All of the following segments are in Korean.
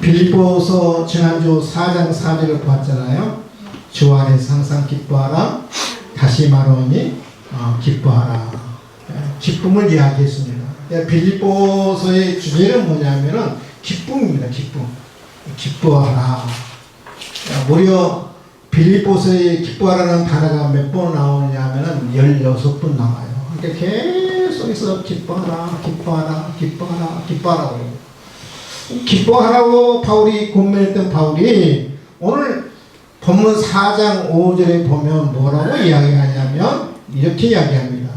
빌립보서 지난주 4장 4절을 보았잖아요. 주 안에서 항상 기뻐하라. 다시 말하니 기뻐하라. 기쁨을 이야기했습니다. 빌립보서의 주제는 뭐냐면은 기쁨입니다. 기쁨. 기뻐하라. 무려 빌립보서에 기뻐하라는 단어가 몇 번 나오냐면은 16번 나와요. 그러니까 계속해서 기뻐하라, 기뻐하라, 기뻐하라, 기뻐하라. 기뻐하라고 바울이 권면했던 바울이 오늘 본문 4장 5절에 보면 뭐라고 이야기하냐면 이렇게 이야기합니다.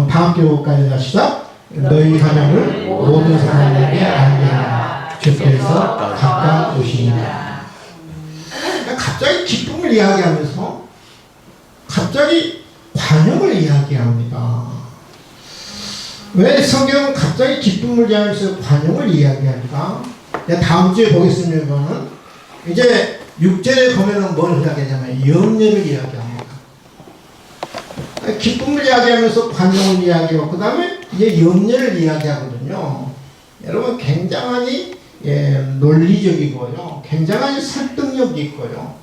다 함께 볼까요? 시작. 너희 가정을 모든 사람에게 알게 하라. 주께서 가까이 오시니라. 갑자기 기쁨을 이야기하면서 갑자기 관용을 이야기합니다. 왜 성경은 갑자기 기쁨을 이야기하면서 관용을 이야기할까? 다음 주에 보겠습니다만 이제 6절에 보면은 뭘 이야기하냐면 염려를 이야기합니다. 기쁨을 이야기하면서 관용을 이야기하고 그 다음에 이제 염려를 이야기하거든요. 여러분 굉장히 논리적이고요. 굉장히 설득력이 있고요.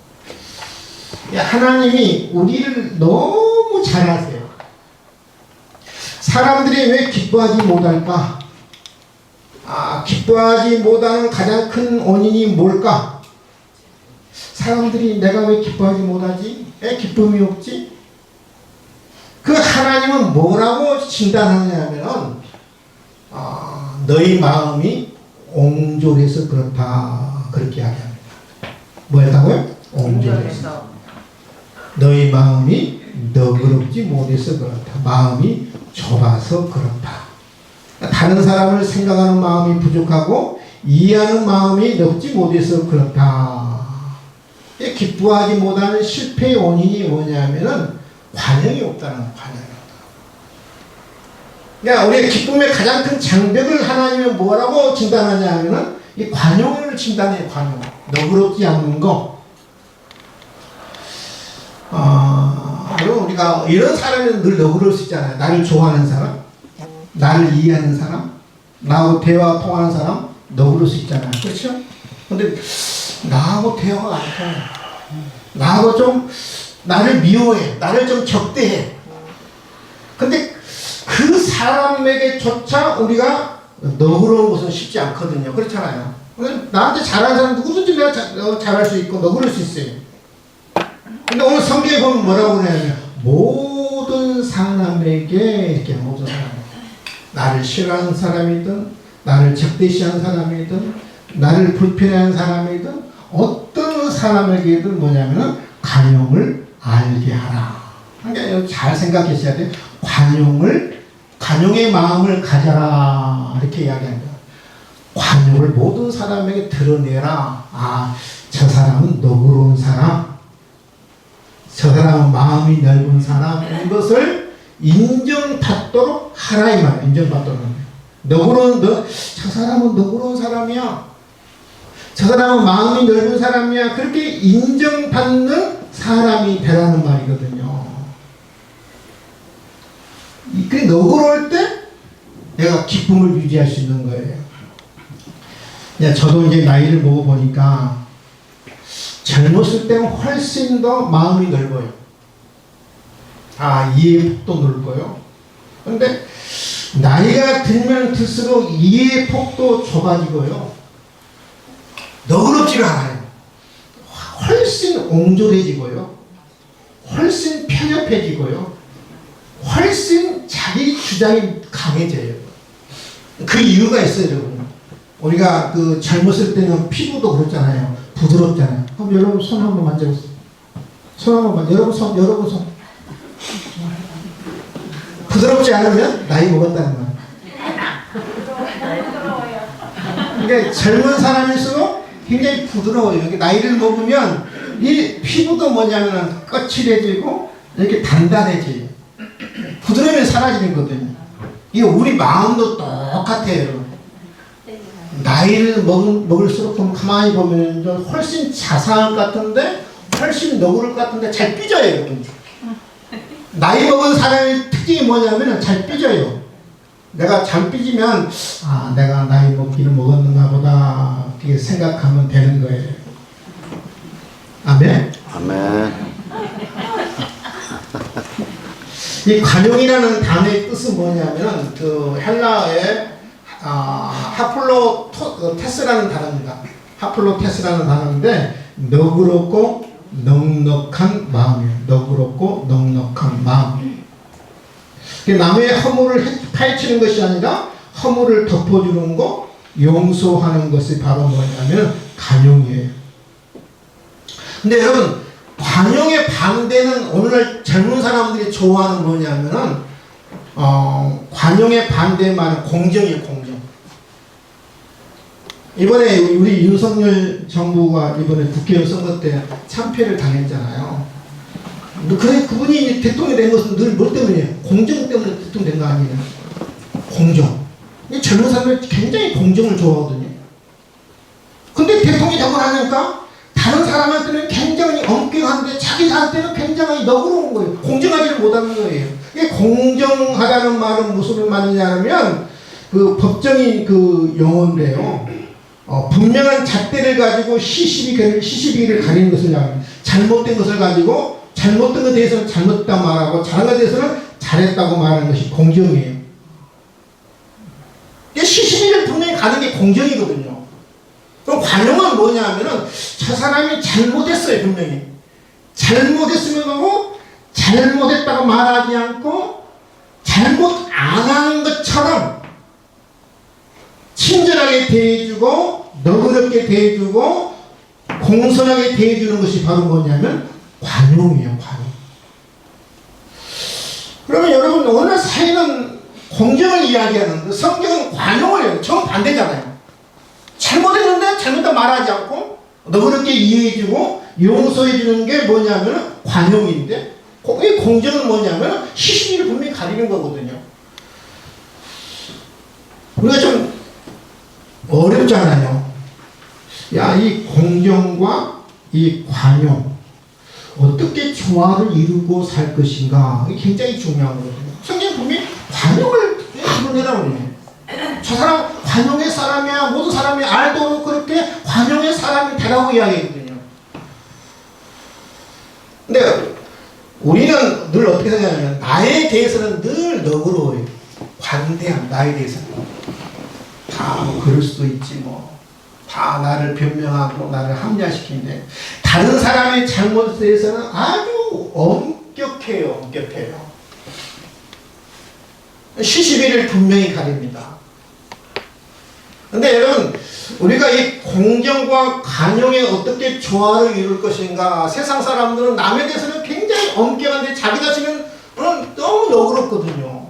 하나님이 우리를 너무 잘 아세요. 사람들이 왜 기뻐하지 못할까? 기뻐하지 못하는 가장 큰 원인이 뭘까? 사람들이 내가 왜 기뻐하지 못하지? 왜 기쁨이 없지? 그 하나님은 뭐라고 진단하냐면은 너희 마음이 옹졸해서 그렇다. 그렇게 이야기합니다. 뭐였다고요? 옹졸해서. 너희 마음이 너그럽지 못해서 그렇다. 마음이 좁아서 그렇다. 다른 사람을 생각하는 마음이 부족하고 이해하는 마음이 넓지 못해서 그렇다. 기뻐하지 못하는 실패의 원인이 뭐냐면은 관용이 없다는 관용이 없다. 그러니까 우리의 기쁨의 가장 큰 장벽을 하나님은 뭐라고 진단하냐 하면은 이 관용을 진단해요. 관용. 너그럽지 않는 거. 그럼 우리가 이런 사람은 늘 너그러울 수 있잖아요. 나를 좋아하는 사람, 나를 이해하는 사람, 나하고 대화 통하는 사람 너그러울 수 있잖아요. 그렇죠? 근데 나하고 대화가 안 통해. 나하고 좀 나를 미워해. 나를 좀 적대해. 근데 그 사람에게조차 우리가 너그러운 것은 쉽지 않거든요. 그렇잖아요. 나한테 잘하는 사람 누구든지 내가 잘할 수 있고 너그러울 수 있어요. 근데 오늘 성경에 보면 뭐라고 그러냐면 모든 사람에게 이렇게 모든 사람 나를 싫어하는 사람이든 나를 적대시하는 사람이든 나를 불편해하는 사람이든 어떤 사람에게든 뭐냐면 관용을 알게 하라. 그러니까 잘 생각하셔야 돼요. 관용의 마음을 가져라. 이렇게 이야기합니다. 관용을 모든 사람에게 드러내라. 저 사람은 너그러운 사람, 저 사람은 마음이 넓은 사람, 이것을 인정받도록 하라 이 말이에요. 인정받도록. 저 사람은 너그러운 사람이야. 저 사람은 마음이 넓은 사람이야. 그렇게 인정받는 사람이 되라는 말이거든요. 그 너그러울 때 내가 기쁨을 유지할 수 있는 거예요. 저도 이제 나이를 먹어보니까 젊었을 때는 훨씬 더 마음이 넓어요. 이해의 폭도 넓고요. 그런데 나이가 들면 들수록 이해의 폭도 좁아지고요. 너그럽지가 않아요. 훨씬 옹졸해지고요. 훨씬 편협해지고요. 훨씬 자기 주장이 강해져요. 그 이유가 있어요, 여러분. 우리가 젊었을 때는 피부도 그렇잖아요. 부드럽잖아요. 그럼 여러분 손 한번 만져보세요. 손 한번 만져. 여러분 손. 부드럽지 않으면 나이 먹었다는 거예요. 그러니까 젊은 사람일수록 굉장히 부드러워요. 나이를 먹으면 이 피부도 뭐냐면 거칠해지고 이렇게 단단해져요. 부드러우면 사라지는 거거든요. 이게 우리 마음도 똑같아요, 여러분. 나이를 먹을수록 좀 가만히 보면 훨씬 자상할 것 같은데 훨씬 너그러울 것 같은데 잘 삐져요, 여러분. 나이 먹은 사람의 특징이 뭐냐면 잘 삐져요. 내가 잘 삐지면 내가 나이 먹기는 먹었는가 보다 이렇게 생각하면 되는 거예요. 아멘. 아멘. 이 관용이라는 단어의 뜻은 뭐냐면은 그 헬라어의 하플로테스라는 단어입니다. 하플로테스라는 단어인데 너그럽고 넉넉한 마음이에요. 너그럽고 넉넉한 마음. 남의 허물을 파헤치는 것이 아니라 허물을 덮어주는 것, 용서하는 것이 바로 뭐냐면 관용이에요. 근데 여러분, 관용의 반대는 오늘날 젊은 사람들이 좋아하는 뭐냐면은 관용의 반대 말은 공정이에요. 공정. 이번에 우리 윤석열 정부가 이번에 국회의원 선거 때 참패를 당했잖아요. 그래 그분이 대통령이 된 것은 늘 뭐 때문이에요? 공정 때문에 대통령이 된 거 아니에요? 공정. 이 젊은 사람들이 굉장히 공정을 좋아하거든요. 근데 대통령이 되고 나니까 다른 사람한테는 굉장히 엄격한데 자기한테는 굉장히 너그러운 거예요. 공정하지를 못하는 거예요. 이게 공정하다는 말은 무슨 말이냐면 그 법정인 그 용어인데요. 분명한 잣대를 가지고 시시비를 가리는 것을 말합니다. 잘못된 것을 가지고 잘못된 것에 대해서는 잘못했다 말하고 잘한 것에 대해서는 잘했다고 말하는 것이 공정이에요. 시시비를 분명히 가는 게 공정이거든요. 그럼 관용은 뭐냐면은 저 사람이 잘못했어요. 분명히 잘못했으면 하고 잘못했다고 말하지 않고 잘못 안 하는 것처럼 친절하게 대해주고 너그럽게 대해주고 공손하게 대해주는 것이 바로 뭐냐면 관용이에요. 관용. 그러면 여러분 오늘 사회는 공정을 이야기하는데 성경은 관용을 해요. 정반대잖아요. 잘못했는데 잘못했다 말하지 않고 너그럽게 이해해주고 용서해주는 게 뭐냐면 관용인데 이 공정은 뭐냐면 시시비를 분명히 가리는 거거든요. 우리가 좀 어렵잖아요. 이 공정과 이 관용 어떻게 조화를 이루고 살 것인가 이게 굉장히 중요한 거거든요. 성경 분명히 관용을 해라고 해요. 저 사람 관용의 사람이야. 모든 사람이 알도 그렇게 관용의 사람이 되라고 이야기하거든요. 근데 우리는 늘 어떻게 생각하냐면 나에 대해서는 늘 너그러워요. 관대함. 나에 대해서는 뭐 그럴 수도 있지 다 나를 변명하고 나를 합리화시키는데 다른 사람의 잘못에 대해서는 아주 엄격해요. 엄격해요. 시시비를 분명히 가립니다. 근데 여러분 우리가 이 공정과 관용에 어떻게 조화를 이룰 것인가. 세상 사람들은 남에 대해서는 굉장히 엄격한데 자기 자신은 너무 너그럽거든요.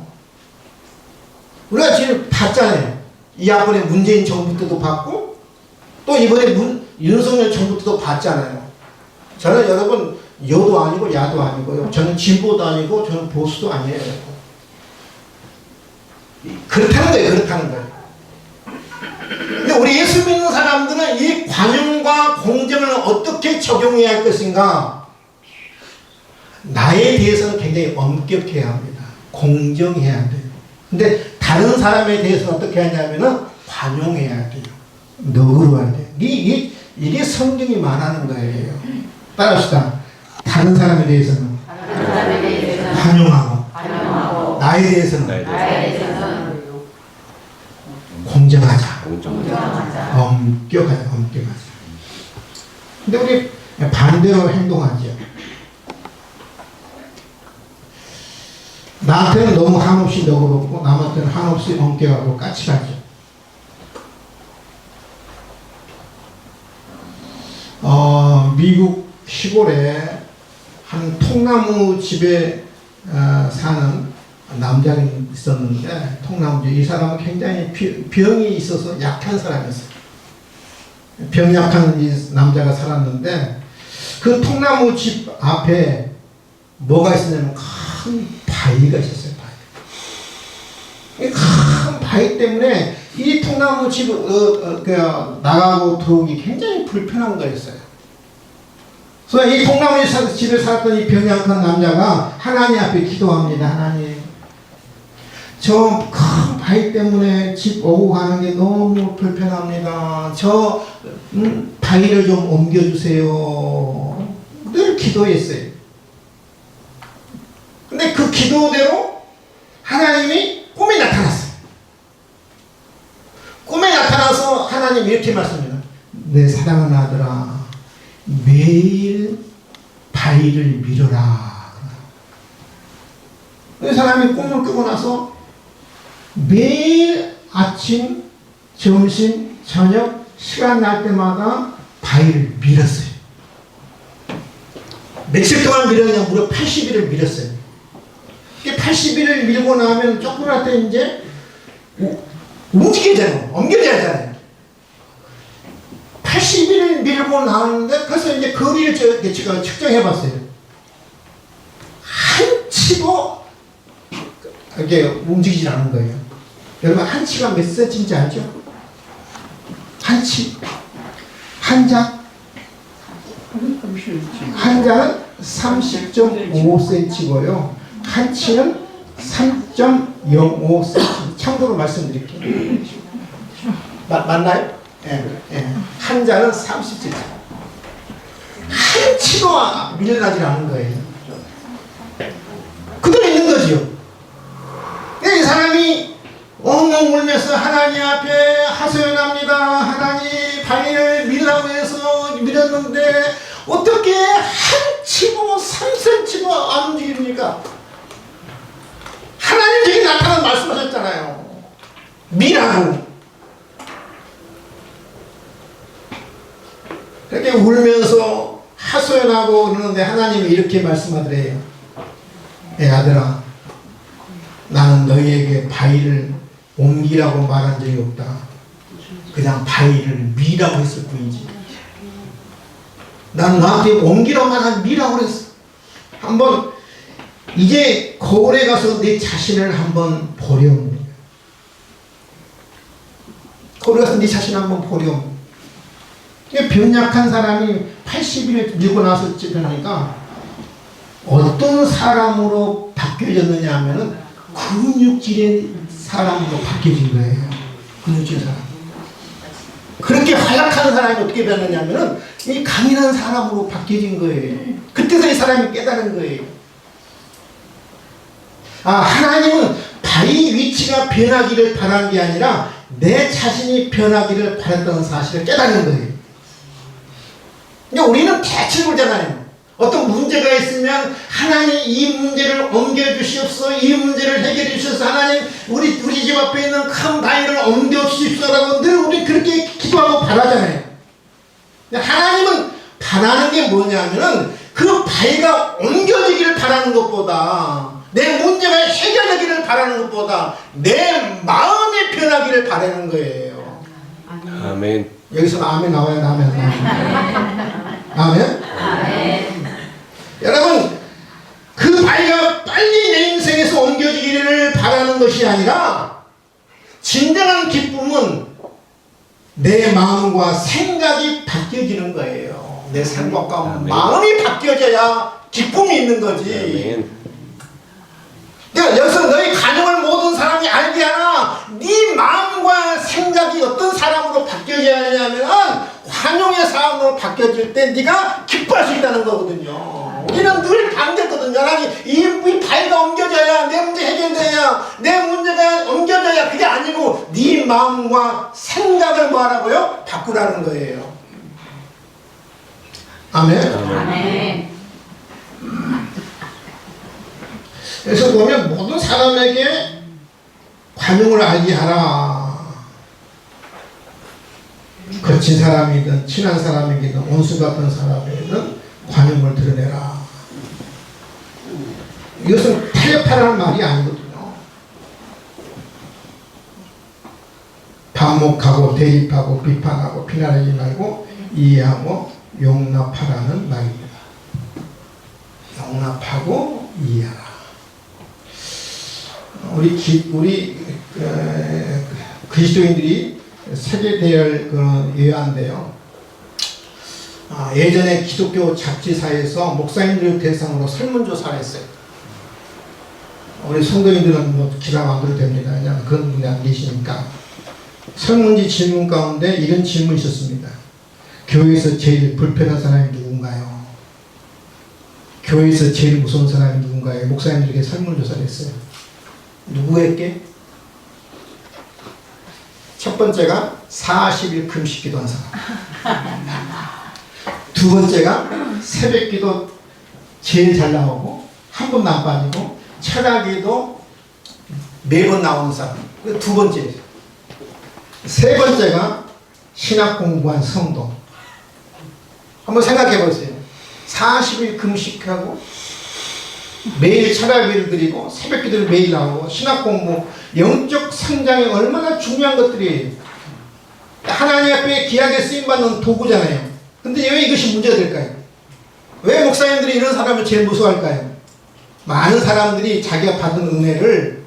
우리가 지금 봤잖아요. 이 앞번에 문재인 정부 때도 봤고 또 이번에 윤석열 정부 때도 봤잖아요. 저는 여러분 여도 아니고 야도 아니고요. 저는 진보도 아니고 저는 보수도 아니에요. 그렇다는 거예요. 그렇다는 거예요. 근데 우리 예수 믿는 사람들은 이 관용과 공정을 어떻게 적용해야 할 것인가? 나에 대해서는 굉장히 엄격해야 합니다. 공정해야 돼요. 근데 다른 사람에 대해서는 어떻게 하냐면은 관용해야 돼요. 너그러워야 돼요. 이게 성경이 말하는 거예요. 따라합시다. 다른 사람에 대해서는 관용하고 나에 대해서는 공정하자. 엄격하자. 근데 우리 반대로 행동하죠. 나한테는 너무 한없이 너그럽고 남한테는 한없이 엄격하고 까칠하죠. 미국 시골에 한 통나무 집에 사는 남자가 있었는데 통나무집 이 사람은 굉장히 병이 있어서 약한 사람이었어요. 병약한 이 남자가 살았는데 그 통나무 집 앞에 뭐가 있었냐면 큰 바위가 있었어요. 바위. 큰 바위 때문에 이 통나무 집 나가고 들어오기 굉장히 불편한 거였어요. 그래서 이 통나무 집에 살았던 이 병약한 남자가 하나님 앞에 기도합니다. 하나님, 저 큰 바위 때문에 집 오고 가는 게 너무 불편합니다. 저 바위를 좀 옮겨주세요. 늘 기도했어요. 근데 그 기도대로 하나님이 꿈에 나타났어요. 꿈에 나타나서 하나님이 이렇게 말씀합니다. 내 사랑하는 아들아, 매일 바위를 밀어라. 그 사람이 꿈을 꾸고 나서 매일 아침, 점심, 저녁 시간 날 때마다 바위를 밀었어요. 며칠 동안 밀었냐? 무려 80일을 밀었어요. 80일을 밀고 나면 조그맣 때 이제 움직이잖아요. 옮겨져야 하잖아요. 80일을 밀고 나왔는데 그래서 이제 거리를 제가 측정해 봤어요. 한 치도 이게 움직이지 않는 거예요. 여러분, 한 치가 몇 센치인지 알죠? 한 치. 한 장. 한 장은 30.5cm고요. 한 치는 3.05cm. 참고로 말씀드릴게요. 맞나요? 예. 한 장은 30cm. 한 치도 밀려나지 않는 거예요. 그대로 있는 거지요. 이 사람이 엉엉 울면서 하나님 앞에 하소연합니다. 하나님, 바위를 밀라고 해서 밀었는데 어떻게 한 치고 3cm도 안 움직입니까? 하나님 저기 나타난 말씀하셨잖아요. 밀라고. 그렇게 울면서 하소연하고 그러는데 하나님이 이렇게 말씀하더래요. 내 아들아, 나는 너희에게 바위를 옮기라고 말한 적이 없다. 그냥 바위를 미라고 했을 뿐이지. 나는 너한테 옮기라고만 한 미라고 그랬어. 한번 이제 거울에 가서 내 자신을 한번 보렴. 거울에 가서 네 자신을 한번 보렴. 병약한 사람이 80일을 밀고 나서 집회하니까 어떤 사람으로 바뀌어졌느냐 하면은 근육질의 사람으로 바뀌어진 거예요. 근육질 사람. 그렇게 활약하는 사람이 어떻게 변하냐면은 이 강인한 사람으로 바뀌어진 거예요. 그때서 이 사람이 깨달은 거예요. 하나님은 바위 위치가 변하기를 바란 게 아니라 내 자신이 변하기를 바랐다는 사실을 깨달은 거예요. 근데 우리는 대충 보잖아요. 어떤 문제가 있으면 하나님 이 문제를 옮겨주시옵소서, 이 문제를 해결해 주셔서 하나님 우리 집 앞에 있는 큰 바위를 옮겨 주십시오라고 늘 우리 그렇게 기도하고 바라잖아요. 근데 하나님은 바라는 게 뭐냐면은 그 바위가 옮겨지기를 바라는 것보다, 내 문제가 해결되기를 바라는 것보다 내 마음이 변하기를 바라는 거예요. 아멘. 여기서는 아멘 나와야 아멘. 아멘? 아멘. 여러분, 그 바위가 빨리 내 인생에서 옮겨지기를 바라는 것이 아니라 진정한 기쁨은 내 마음과 생각이 바뀌어지는 거예요. 내 생각과 아멘. 마음이 바뀌어져야 기쁨이 있는 거지. 아멘. 그러니까 여기서 너희 가정을 모든 사람이 알게 하나, 네 마음과 생각이 어떤 사람으로 바뀌어져야 하냐면 환영의 사람으로 바뀌어질 때 네가 기뻐할 수 있다는 거거든요. 우리는 늘 반대거든요. 하나님, 이 바위가 옮겨져야, 내 문제 해결돼야, 내 문제가 옮겨져야. 그게 아니고 네 마음과 생각을 뭐하라고요? 바꾸라는 거예요. 아멘. 아멘. 그래서 보면 모든 사람에게 관용을 알게 하라. 거친 사람이든 친한 사람에게든 원수 같은 사람에게든 관용을 드러내라. 이것은 타협하라는 말이 아니거든요. 반목하고 대립하고 비판하고 비난하지 말고 이해하고 용납하라는 말입니다. 용납하고 이해하라. 우리 그리스도인들이 세계 대열 예화인데요. 예전에 기독교 잡지사에서 목사님들 대상으로 설문조사를 했어요. 우리 성도님들은 뭐 기가 막혀도 됩니다. 그냥 그런 분이 안 계시니까. 설문지 질문 가운데 이런 질문이 있었습니다. 교회에서 제일 불편한 사람이 누군가요? 교회에서 제일 무서운 사람이 누군가요? 목사님들에게 설문조사를 했어요. 누구에게? 첫 번째가 40일 금식 기도한 사람. 두 번째가 새벽 기도 제일 잘 나오고 한 번도 안 빠지고 철학기도 매번 나오는 사람. 두 번째. 세 번째가 신학 공부한 성도. 한번 생각해 보세요. 40일 금식하고 매일 철학기를 드리고 새벽 기도를 매일 나오고 신학 공부, 영적 성장에 얼마나 중요한 것들이에요. 하나님 앞에 귀하게 쓰임받는 도구잖아요. 근데 왜 이것이 문제가 될까요? 왜 목사님들이 이런 사람을 제일 무서워할까요? 많은 사람들이 자기가 받은 은혜를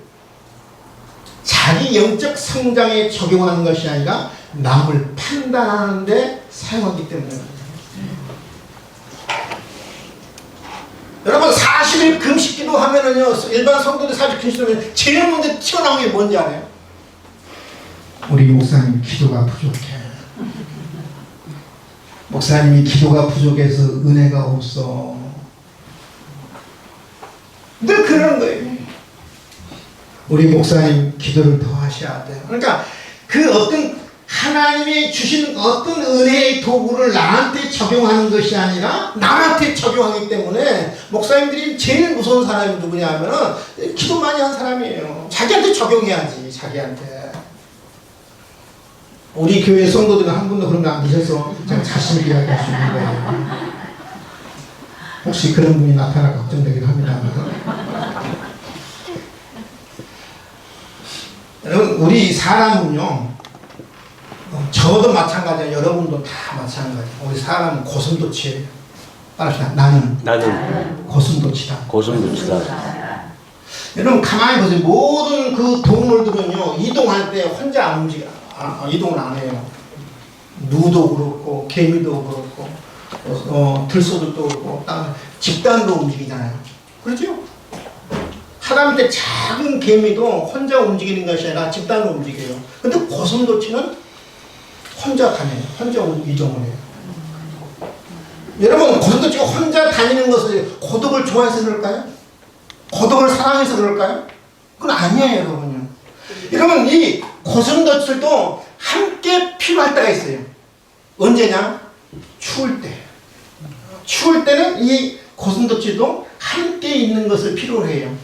자기 영적 성장에 적용하는 것이 아니라 남을 판단하는 데 사용하기 때문에. 여러분 40일 금식기도 하면은요, 일반 성도들 40일 금식기도 하면 제일 먼저 튀어나오는 게 뭔지 알아요? 우리 목사님 기도가 부족해. 목사님이 기도가 부족해서 은혜가 없어. 늘 그러는 거예요. 우리 목사님 기도를 더 하셔야 돼요. 그러니까 그 어떤 하나님이 주신 어떤 은혜의 도구를 나한테 적용하는 것이 아니라 남한테 적용하기 때문에 목사님들이 제일 무서운 사람이 누구냐 하면은 기도 많이 한 사람이에요. 자기한테 적용해야지, 자기한테. 우리 교회 성도들은 한 분도 그런 거 안 계셔서 제가 자신을 이야기할 수 있는 거예요. 혹시 그런 분이 나타나 걱정되기도 합니다. 여러분, 우리 사람은요, 저도 마찬가지야. 여러분도 다 마찬가지야. 우리 사람은 고슴도치예요. 따라합시다. 나는 고슴도치다. 고슴도치다. 여러분 가만히 보세요. 모든 그 동물들은요, 이동할 때 혼자 안 움직여. 이동을 안 해요. 누도 그렇고 개미도 그렇고 들소들도 그렇고 집단도 움직이잖아요. 그렇죠? 하다못해 작은 개미도 혼자 움직이는 것이 아니라 집단으로 움직여요. 근데 고슴도치는 혼자 다녀요. 혼자 이동을 해요. 여러분 고슴도치가 혼자 다니는 것을 고독을 좋아해서 그럴까요? 고독을 사랑해서 그럴까요? 그건 아니에요, 여러분요. 여러분 이 고슴도치들도 함께 필요할 때가 있어요. 언제냐? 추울 때. 추울 때는 이 고슴도치도 함께 있는 것을 필요로 해요.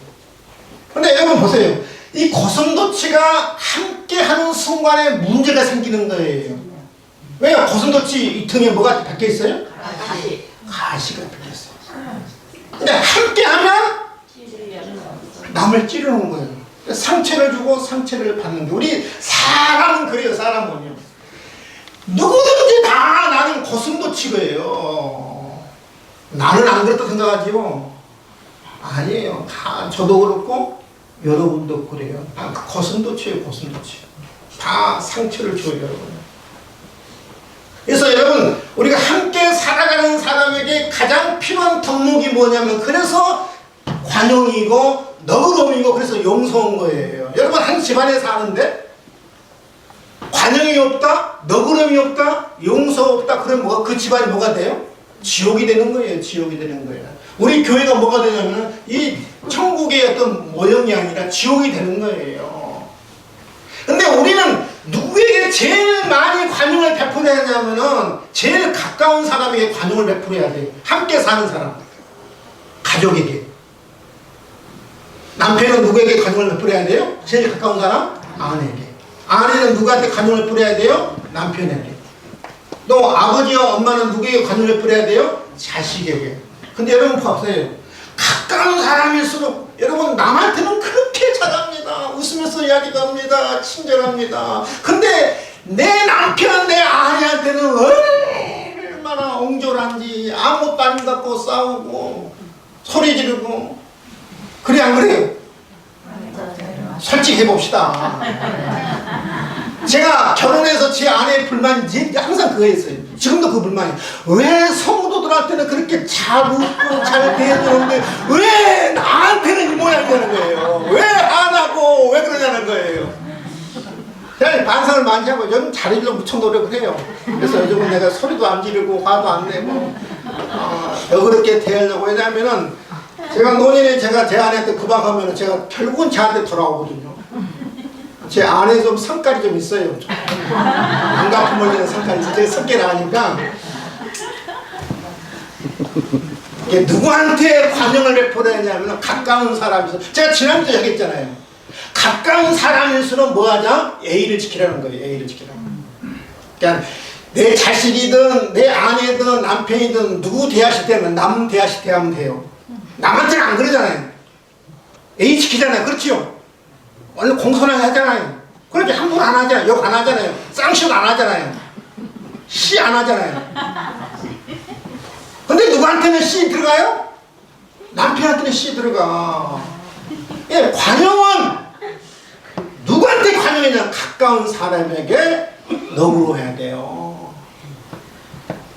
근데 여러분 보세요. 이 고슴도치가 함께 하는 순간에 문제가 생기는 거예요. 왜요? 고슴도치 이 등에 뭐가 박혀 있어요? 가시가 박혀 있어요. 근데 함께 하면 남을 찌르는 거예요. 상처를 주고 상처를 받는 게. 우리 사람은 그래요. 사람은요. 누구든지 다 나는 고슴도치예요. 나는 안 그렇다 생각하지요. 아니에요. 다 저도 그렇고 여러분도 그래요. 다 고슴도치예요. 고슴도치. 다 상처를 줘요, 여러분. 그래서 여러분 우리가 함께 살아가는 사람에게 가장 필요한 덕목이 뭐냐면, 그래서 관용이고 너그러움이고 그래서 용서한 거예요. 여러분 한 집안에 사는데 관용이 없다, 너그러움이 없다, 용서 없다, 그럼 뭐가 그 집안이 뭐가 돼요? 지옥이 되는 거예요. 지옥이 되는 거예요. 우리 교회가 뭐가 되냐면 이 천국의 어떤 모형이 아니라 지옥이 되는 거예요. 근데 우리는 누구에게 제일 많이 관용을 베풀어야 하냐면은 제일 가까운 사람에게 관용을 베풀어야 돼요. 함께 사는 사람, 가족에게. 남편은 누구에게 관용을 베풀어야 돼요? 제일 가까운 사람? 아내에게. 아내는 누구한테 관용을 베풀어야 돼요? 남편에게. 또 아버지와 엄마는 누구에게 관용을 베풀어야 돼요? 자식에게. 근데 여러분 보세요. 가까운 사람일수록 여러분 남한테는 그렇게 잘합니다. 웃으면서 이야기도 합니다. 친절합니다. 근데 내 남편, 내 아내한테는 얼마나 옹졸한지, 아무것도 아닌 것 같고 싸우고 소리 지르고. 그래 안 그래요? 솔직히 해봅시다. 제가 결혼해서 제 아내의 불만이 항상 그거였어요. 지금도 그 불만이. 왜 성도들 친구들한테는 그렇게 잘 웃고 잘 대해주는데 왜 나한테는 이 모양이 되는 거예요? 왜 안 하고 왜 그러냐는 거예요. 제가 반성을 많이 하고 요즘 잘해주려고 무척 노력을 해요. 그래서 요즘은 내가 소리도 안 지르고 화도 안 내고 너그럽게 대하려고. 왜냐하면은 제가 노년에 제가 제 아내한테 구박하면은 제가 결국은 저한테 돌아오거든요. 제 안에 좀 성깔이 좀 있어요. 안 갚으면 되는 성깔이 있어요. 제 성격이 나니까 이게 누구한테 관용을 베풀어야 하냐면 가까운 사람에서, 제가 지난주에 얘기했잖아요. 가까운 사람일수록 뭐 하자? 예의를 지키라는 거예요. 예의를 지키라는 거예요. 그러니까 내 자식이든 내 아내든 남편이든 누구 대하실 때면 남 대하실 때 하면 돼요. 남한테는 안 그러잖아요. 예의 지키잖아요. 그렇지요? 원래 공손하게 하잖아요. 그렇게 함부로 안 하잖아요. 욕 안 하잖아요. 쌍시옷 안 하잖아요. 시 안 하잖아요. 근데 누구한테는 시 들어가요? 남편한테는 시 들어가. 예, 관용은 누구한테 관용이냐? 가까운 사람에게 너그러 해야 돼요.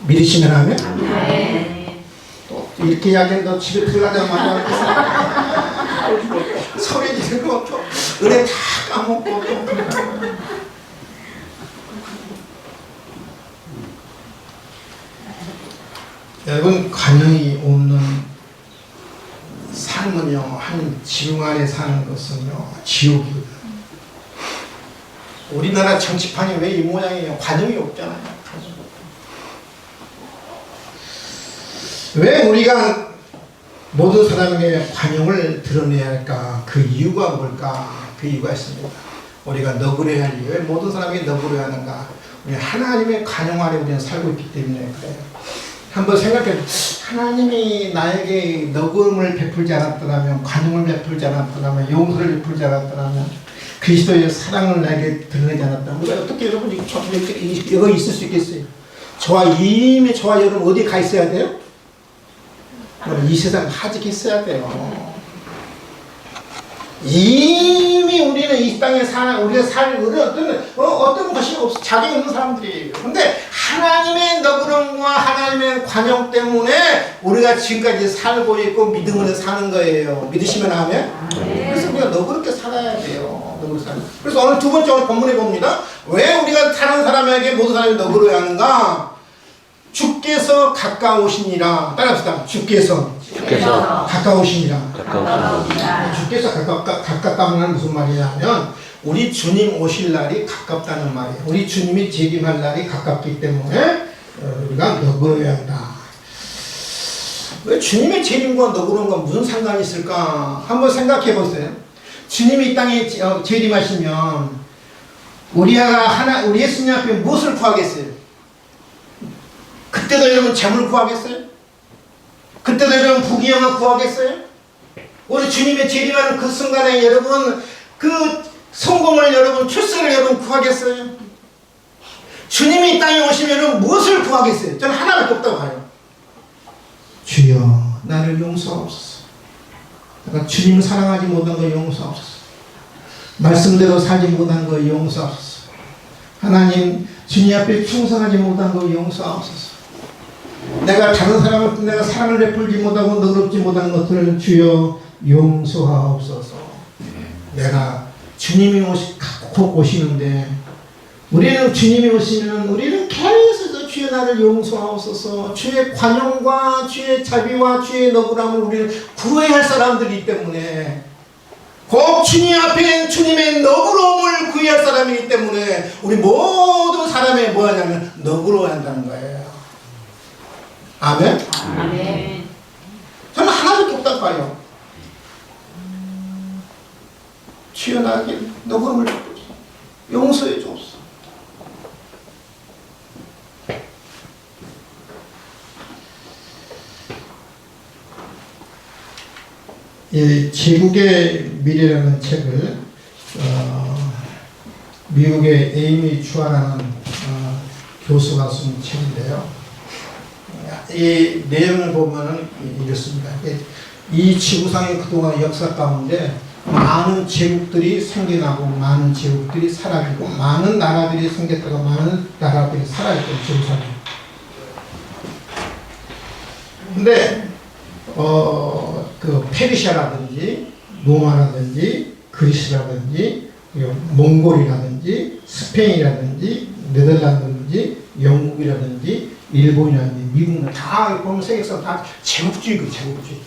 믿으시면 하면? 네. 또 이렇게 이야기해도 집에 들어가자마자 소리 지르고 또 은혜 다 까먹고 또. 여러분, 관용이 없는 삶은요, 한 지붕 아래 사는 것은요, 지옥이에요. 우리나라 정치판이 왜 이 모양이에요? 관용이 없잖아요. 왜 우리가 모든 사람에게 관용을 드러내야 할까? 그 이유가 뭘까? 그 이유가 있습니다. 우리가 너그러야 할 이유. 왜 모든 사람에게 너그러야 하는가? 우리 하나님의 관용 아래 우리는 살고 있기 때문에 그래요. 한번 생각해. 하나님이 나에게 너그러움을 베풀지 않았더라면, 관용을 베풀지 않았더라면, 용서를 베풀지 않았더라면, 그리스도의 사랑을 나에게 드러내지 않았다면, 우리가 어떻게 여러분 이거 있을 수 있겠어요? 이미 저와 여러분 어디 가 있어야 돼요? 이 세상 하직 있어야 돼요. 이미 우리는 이 땅에 사는, 우리가 우리는 어떤 것이 자격이 없는 사람들이에요. 근데 하나님의 너그러움과 하나님의 관용 때문에 우리가 지금까지 살고 있고 믿음으로 사는 거예요. 믿으시면 하면? 그래서 우리가 너그럽게 살아야 돼요. 그래서 오늘 두 번째 오늘 본문에 봅니다. 왜 우리가 다른 사람에게 모든 사람이 너그러워야 하는가? 주께서 가까우시니라. 따라합시다. 주께서 가까우시니라. 주께서 가깝다는 무슨 말이냐면 우리 주님 오실 날이 가깝다는 말이에요. 우리 주님이 재림할 날이 가깝기 때문에 우리가 너그러워야 한다. 왜 주님의 재림과 너그러움과 무슨 상관이 있을까? 한번 생각해 보세요. 주님이 이 땅에 재림하시면 우리 예수님 앞에 무엇을 구하겠어요? 그때도 여러분 재물 구하겠어요? 그때도 여러분 부귀영화 구하겠어요? 우리 주님의 재림하는 그 순간에 여러분 그 성공을 여러분 출세를 여러분 구하겠어요? 주님이 이 땅에 오시면 여러분 무엇을 구하겠어요? 저는 하나밖에 없다고 봐요. 주여 나를 용서하옵소서. 내가 주님을 사랑하지 못한 거 용서하옵소서. 말씀대로 살지 못한 거 용서하옵소서. 하나님 주님 앞에 충성하지 못한 거 용서하옵소서. 내가 다른 사람을 내가 사랑을 베풀지 못하고 너그럽지 못한 것들을 주여 용서하옵소서. 내가 주님이 꼭 오시는데 우리는 주님이 오시면 우리는 계속 주여 나를 용서하옵소서. 주의 관용과 주의 자비와 주의 너그러움을 우리는 구해야 할 사람들이기 때문에 꼭 주님 앞에 주님의 너그러움을 구해야 할 사람이기 때문에 우리 모든 사람이 뭐 하냐면 너그러워야 한다는 거예요. 아멘? 아멘. 저는 하나밖에 없다고 봐요. 주여 나에게 너그러움을 용서해 주옵소서. 이 제국의 미래라는 책을 미국의 에이미 추아라는 교수가 쓴 책인데요. 이 내용을 보면은 이렇습니다. 이 지구상의 그동안 역사 가운데 많은 제국들이 생겨나고 많은 제국들이 사라지고 많은 나라들이 생겼다가 많은 나라들이 사라졌던 지구상에. 근데 그 페르시아라든지 로마라든지 그리스라든지 몽골이라든지 스페인이라든지 네덜란드라든지 영국이라든지 일본이라든지 미국은 다 보면 세계에서 다 제국주의고 제국주의.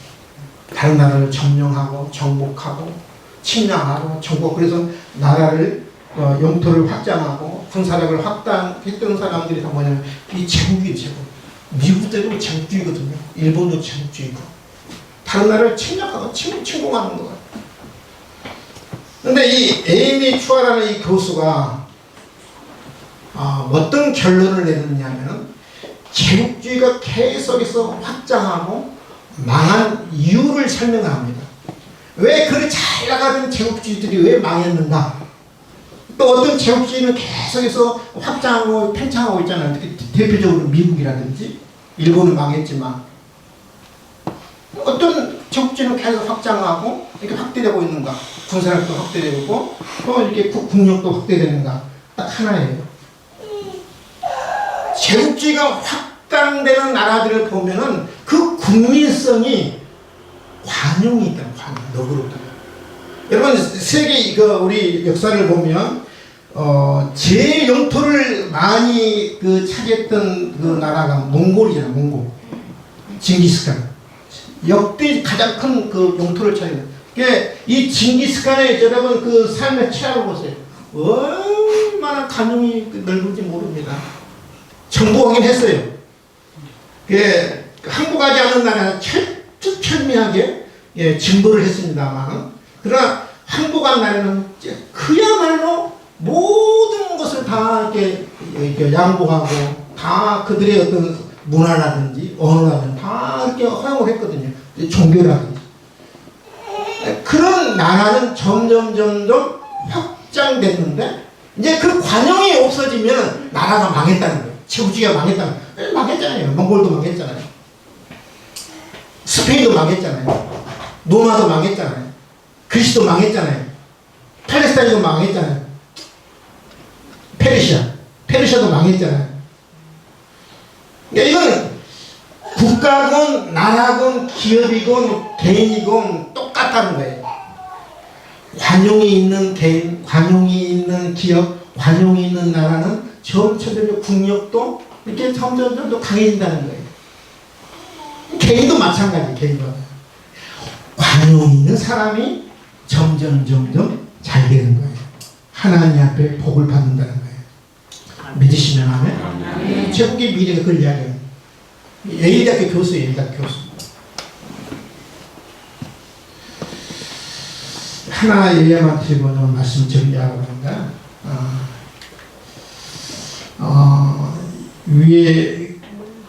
다른 나라를 점령하고 정복하고 침략하고 정복. 그래서 나라를 영토를 확장하고 군사력을 확장했던 사람들이 다 뭐냐면 이 제국이에요. 제국. 미국도 제국주의거든요. 일본도 제국주의고. 다른 나라를 침략하고 침공하는 거예요. 근데 이 에이미 추아라는 이 교수가 어떤 결론을 내느냐면 제국주의가 계속해서 확장하고 망한 이유를 설명합니다. 왜 그렇게 잘 나가던 제국주의들이 왜 망했는가? 또 어떤 제국주의는 계속해서 확장하고 팽창하고 있잖아요. 특히 대표적으로 미국이라든지 일본은 망했지만 어떤 제국주의는 계속 확장하고 이렇게 확대되고 있는가? 군사력도 확대되고 또 이렇게 국력도 확대되는가? 딱 하나예요. 제국주의가 확장되는 나라들을 보면은 그 국민성이 관용이 있다. 관용, 너그럽다. 여러분 세계 우리 역사를 보면 제 영토를 많이 차지했던 그 나라가 몽골이잖아. 몽골. 징기스칸. 역대 가장 큰 그 영토를 차지했다. 이 징기스칸의 여러분 그 삶의 취향을 보세요. 얼마나 관용이 넓은지 모릅니다. 정복하긴 했어요. 항복하지 않은 나라는 철두철미하게 증거를 했습니다만, 그러나 항복한 나라는 그야말로 모든 것을 다 이렇게 양보하고 다 그들의 어떤 문화라든지 언어라든지 다 이렇게 허용을 했거든요. 종교라든지. 그런 나라는 점점 확장됐는데 이제 그 관용이 없어지면 나라가 망했다는 거예요. 제국주의가 망했다는 거예요. 망했잖아요. 몽골도 망했잖아요. 스페인도 망했잖아요. 로마도 망했잖아요. 그리스도 망했잖아요. 팔레스타인도 망했잖아요. 페르시아도 망했잖아요. 이건 국가건 나라건 기업이건 개인이건 똑같다는 거예요. 관용이 있는 개인, 관용이 있는 기업, 관용이 있는 나라는 점점 국력도 이렇게 점점 더 강해진다는 거예요. 개인도 마찬가지, 개인도. 관용이 있는 사람이 점점 잘 되는 거예요. 하나님 앞에 복을 받는다는 거예요. 믿으시면 하면 제국의 미래가 그걸 이야기해요. 예일대학교 교수예요. 예일대학교 교수. 하나 예만 드리고는 말씀 정리하고 합니다. 위에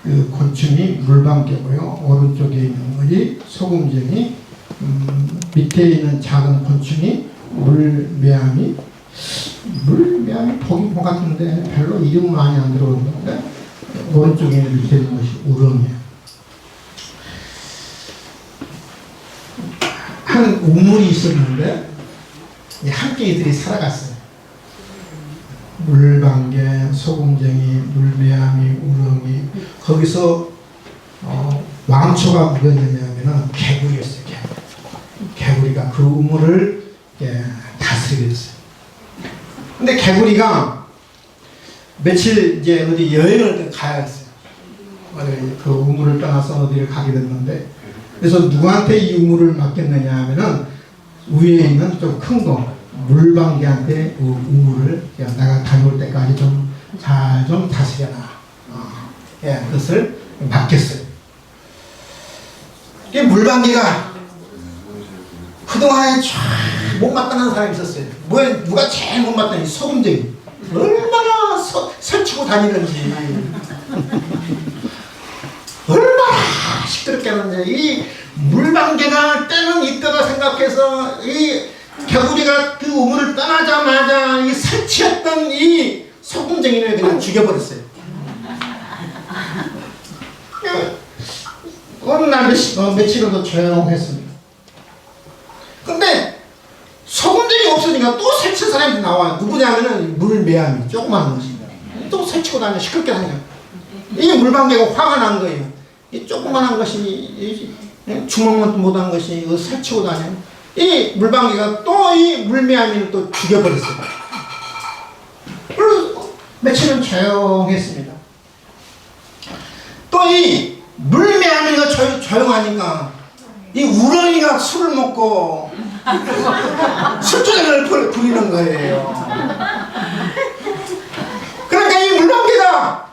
그 곤충이 물방개고요. 오른쪽에 있는 것이 소금쟁이, 밑에 있는 작은 곤충이 물매암이 보긴 본 같은데 별로 이름 많이 안 들어오는데, 오른쪽에 밑에 있는 것이 우렁이에요. 한 우물이 있었는데 함께 이들이 살아갔어요. 물방개, 소금쟁이, 물매암이, 우렁이. 거기서 왕초가 누구였냐면 개구리였어요. 개구리가 그 우물을 다스리게 됐어요. 근데 개구리가 며칠 이제 어디 여행을 가야 했어요. 그 우물을 떠나서 어디를 가게 됐는데, 그래서 누구한테 이 우물을 맡겼느냐 하면은 위에 있는 좀 큰 거, 물방개한테 그 우물을 내가 다녀올 때까지 잘 좀 다스려놔. 그것을 맡겼어요. 이게 물방개가 그동안에 못마땅한 사람이 있었어요. 누가 제일 못마땅한 소금쟁이. 얼마나 설치고 다니는지. 얼마나 시끄럽게 하는지. 이 물방개가 때는 있다가 생각해서 이 개구리가 그 우물을 떠나자마자 이 설치했던 이 소금쟁이를 그냥 죽여버렸어요. 어느 날 며칠 더 조용했습니다. 근데 소금쟁이 없으니까 또 설치한 사람이 나와요. 누구냐면은 물매암이 조그만 거지. 또 설치고 다니면 시끄럽게 다녀요. 이 물방개가 화가 난 거예요. 이 조그만한 것이 주먹만 못한 것이 이거 설치고 다니는 이 물방개가 또 이 물매아미를 또 죽여버렸어요. 그리고 며칠은 조용했습니다. 또 이 물매아미가 조용하니까 이 우렁이가 술을 먹고 술주정을 부리는 거예요. 그러니까 이 물방개가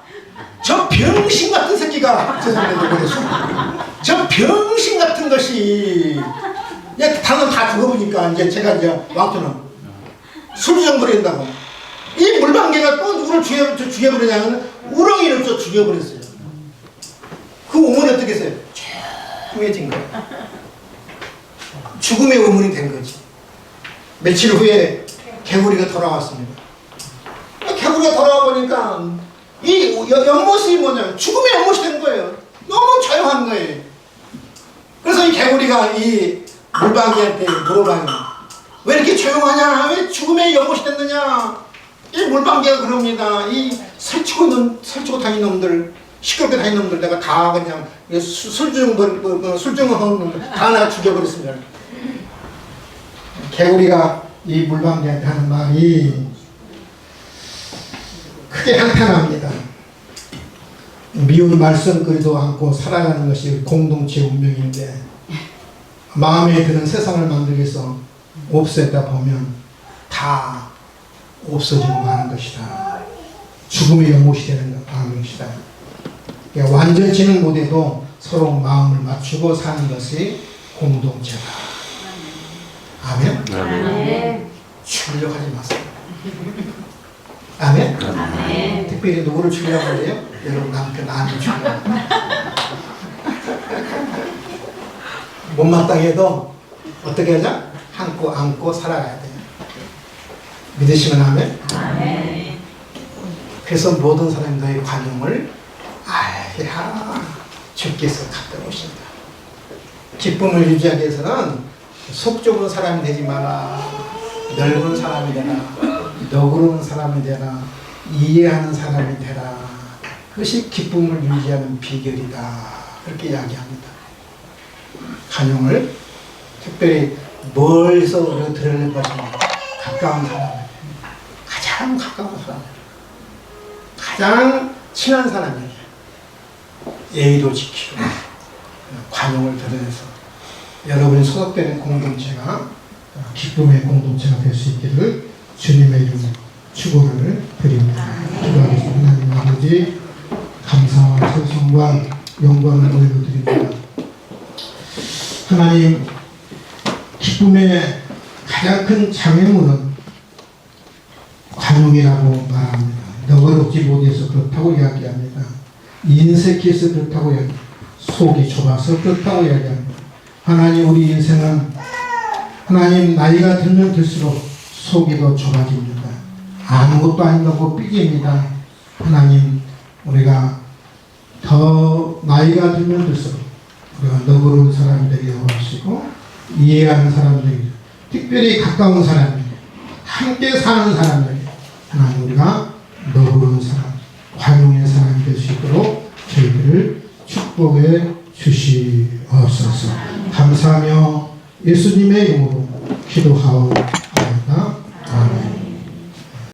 저 병신 같은 새끼가 죄송합니다. 그랬어요. 저 병신 같은 것이 이제 방금 다 죽어보니까 이제 제가 이제 왕토는 술주정 부린다고 이 물방개가 또 누구를 죽여버리냐면 우렁이를 또 죽여버렸어요. 그 우문이 어떻게 했어요? 조용해진 거예요. 죽음의 우문이 된 거지. 며칠 후에 개구리가 돌아왔습니다. 개구리가 돌아와 보니까 이 연못이 뭐냐면 죽음의 연못이 된 거예요. 너무 조용한 거예요. 그래서 이 개구리가 이 물방개한테 물어봐요. 왜 이렇게 조용하냐? 왜 죽음의 연못이 됐느냐? 이 물방개가 그럽니다. 이 설치고 다니는 놈들, 시끄럽게 다니는 놈들 내가 다 그냥 술증을 하는 놈들 다 내가 죽여버렸습니다. 개구리가 이 물방개한테 하는 말이 크게 한탄합니다. 미운 말썽거리도 않고 살아가는 것이 공동체 운명인데 마음에 드는 세상을 만들기 위해서 없애다 보면 다 없어지고 마는 것이다. 죽음의 연못이 되는 것이다. 그러니까 완전치는 못해도 서로 마음을 맞추고 사는 것이 공동체다. 아멘? 아멘. 죽으려고 하지 마세요. 아멘? 아멘. 특별히 누구를 죽이려고 그래요? 여러분 남편 나한테 죽이려고. 못마땅해도 어떻게 하자? 안고 살아가야 돼요. 믿으시면 아멘? 아멘. 그래서 모든 사람이 너의 관용을 알게 하라. 주께서 갖다 오신다. 기쁨을 유지하기 위해서는 속 좁은 사람이 되지 마라. 넓은 사람이 되라. 너그러운 사람이 되라. 이해하는 사람이 되라. 그것이 기쁨을 유지하는 비결이다. 그렇게 이야기합니다. 관용을 특별히 멀리서 우리가 들으려고 하시면 가까운 사람, 가장 가까운 사람, 가장 친한 사람이에요. 예의도 지키고 관용을 드러내서 여러분이 소속되는 공동체가 기쁨의 공동체가 될 수 있기를 주님의 이름으로 축원을 드립니다. 기도하겠습니다. 하나님 아버지 감사와 찬송과 영광을 올려드립니다. 하나님 기쁨의 가장 큰 장애물은 관용이라고 말합니다. 너그럽지 못해서 그렇다고 이야기합니다. 인색해서 그렇다고 이야기합니다. 속이 좁아서 그렇다고 이야기합니다. 하나님 우리 인생은 하나님 나이가 들면 들수록 속이 더 좁아집니다. 아무것도 아니라고 삐집니다. 하나님 우리가 더 나이가 들면 들수록 우리가 너그러운 사람이 되게 하시고 이해하는 사람들에게 특별히 가까운 사람에게 함께 사는 사람에게 하나님 우리가 너그러운 사람 관용의 사람이 될 수 있도록 저희들을 축복해 주시옵소서. 감사하며 예수님의 이름으로 기도하옵나이다.